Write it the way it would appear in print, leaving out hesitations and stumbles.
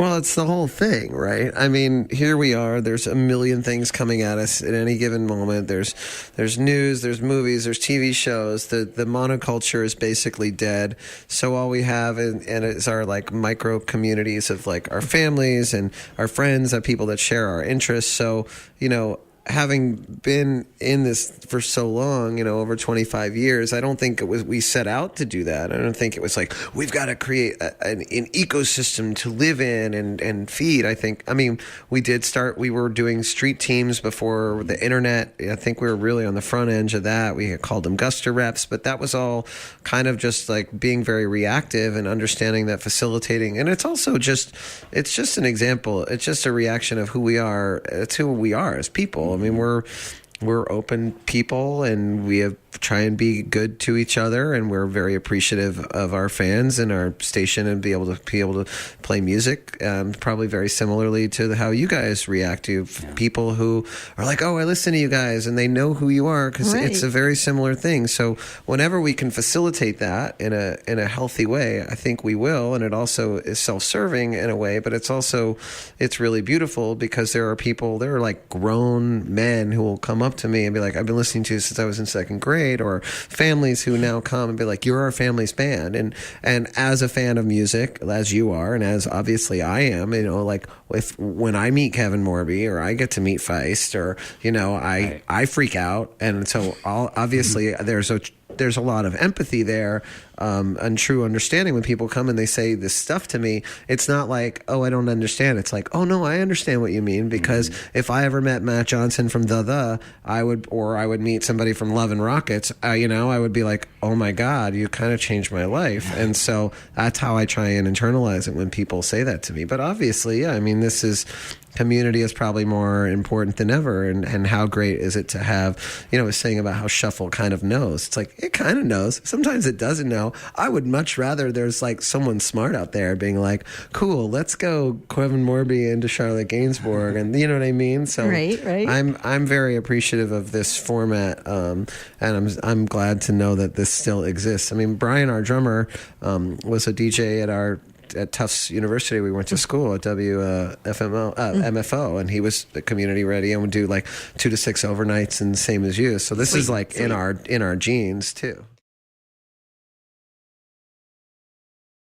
Well, it's the whole thing, right? I mean, here we are. There's a million things coming at us at any given moment. There's news, there's movies, there's TV shows. The monoculture is basically dead. So all we have and is our like micro communities of like our families and our friends, people that share our interests. So, having been in this for so long, over 25 years, I don't think we set out to do that. I don't think it was like, we've got to create an ecosystem to live in and feed. We were doing street teams before the internet. I think we were really on the front edge of that. We had called them Guster reps, but that was all kind of just like being very reactive and understanding that facilitating. And it's also it's just an example. It's just a reaction of who we are. It's who we are as people. I mean, we're open people, and we try and be good to each other, and we're very appreciative of our fans and our station, and be able to play music, probably very similarly to how you guys react to people who are like, oh, I listen to you guys, and they know who you are, because it's a very similar thing. So whenever we can facilitate that in a healthy way, I think we will. And it also is self-serving in a way, but it's really beautiful, because there are like grown men who will come up to me and be like, I've been listening to you since I was in second grade, or families who now come and be like, you're our family's band. And as a fan of music, as you are, and as obviously I am, like when I meet Kevin Morby, or I get to meet Feist, or, I freak out. And so obviously there's a lot of empathy there, and true understanding. When people come and they say this stuff to me, it's not like, oh, I don't understand. It's like, oh no, I understand what you mean, because if I ever met Matt Johnson from I would meet somebody from Love and Rockets, I would be like, oh my God, you kind of changed my life. And so that's how I try and internalize it when people say that to me. But obviously, community is probably more important than ever. And how great is it to have, I was saying about how Shuffle kind of knows. It's like, it kind of knows. Sometimes it doesn't know. I would much rather there's like someone smart out there being like, cool, let's go Kevin Morby into Charlotte Gainsbourg. And you know what I mean? So right. I'm very appreciative of this format. And I'm glad to know that this still exists. I mean, Brian, our drummer, was a DJ at Tufts University. We went to school at MFO, and he was the community ready and would do like 2 to 6 overnights, and same as you. So this is like in our genes too.